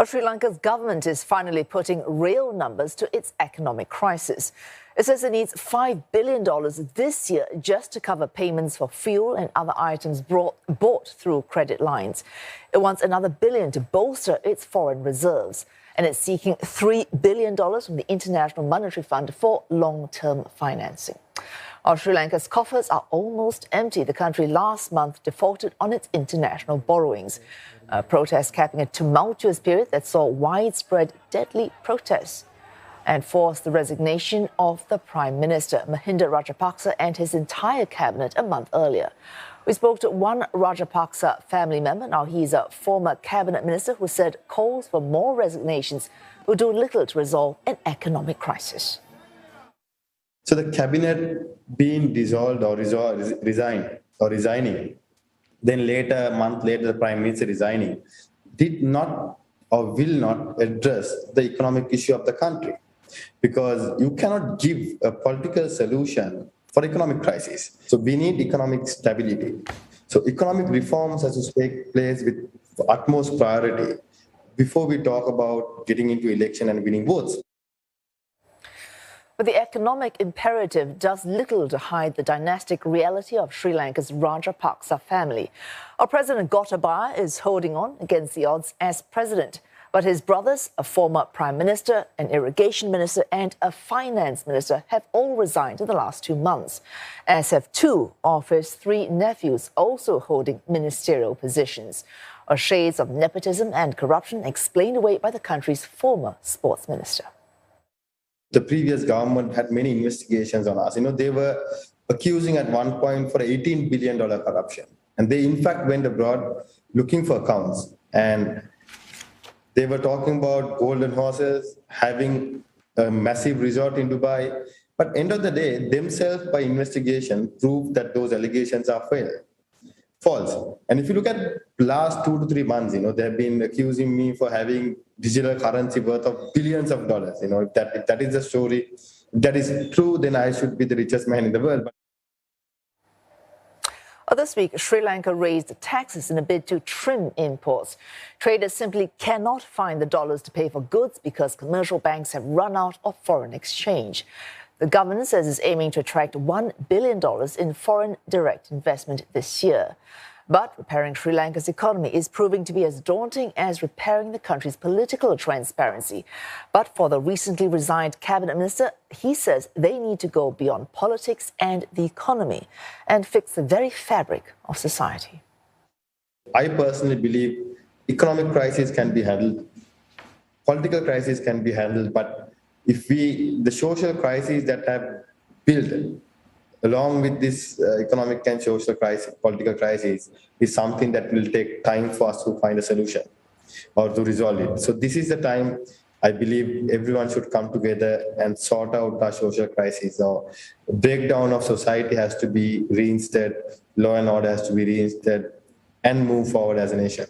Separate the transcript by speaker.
Speaker 1: Sri Lanka's government is finally putting real numbers to its economic crisis. It says it needs $5 billion this year just to cover payments for fuel and other items bought through credit lines. It wants another billion to bolster its foreign reserves. And it's seeking $3 billion from the International Monetary Fund for long-term financing. Sri Lanka's coffers are almost empty. The country last month defaulted on its international borrowings. Protests capping a tumultuous period that saw widespread deadly protests and forced the resignation of the Prime Minister, Mahinda Rajapaksa, and his entire cabinet a month earlier. We spoke to one Rajapaksa family member. Now, he's a former cabinet minister who said calls for more resignations will do little to resolve an economic crisis.
Speaker 2: So the cabinet being dissolved or resigning, then a month later, the Prime Minister resigning, did not or will not address the economic issue of the country, because you cannot give a political solution for economic crisis. So we need economic stability. So economic reforms has to take place with utmost priority before we talk about getting into election and winning votes.
Speaker 1: But the economic imperative does little to hide the dynastic reality of Sri Lanka's Rajapaksa family. Our President Gotabaya is holding on against the odds as president. But his brothers, a former prime minister, an irrigation minister and a finance minister, have all resigned in the last 2 months, as have two of his three nephews also holding ministerial positions. Shades of nepotism and corruption explained away by the country's former sports minister.
Speaker 2: The previous government had many investigations on us. They were accusing at one point for $18 billion corruption. And they, in fact, went abroad looking for accounts. And they were talking about golden horses, having a massive resort in Dubai. But end of the day, themselves, by investigation, proved that those allegations are false. And if you look at last 2 to 3 months, they have been accusing me for having digital currency worth of billions of dollars. If that is the story, if that is true, then I should be the richest man in the world.
Speaker 1: This week, Sri Lanka raised taxes in a bid to trim imports. Traders simply cannot find the dollars to pay for goods because commercial banks have run out of foreign exchange. The government says it's aiming to attract $1 billion in foreign direct investment this year. But repairing Sri Lanka's economy is proving to be as daunting as repairing the country's political transparency. But for the recently resigned cabinet minister, he says they need to go beyond politics and the economy and fix the very fabric of society.
Speaker 2: I personally believe economic crisis can be handled, political crisis can be handled, but if the social crises that have built along with this economic and social crisis, political crisis, is something that will take time for us to find a solution or to resolve it. So this is the time I believe everyone should come together and sort out our social crisis. Or breakdown of society has to be reinstated, law and order has to be reinstated, and move forward as a nation.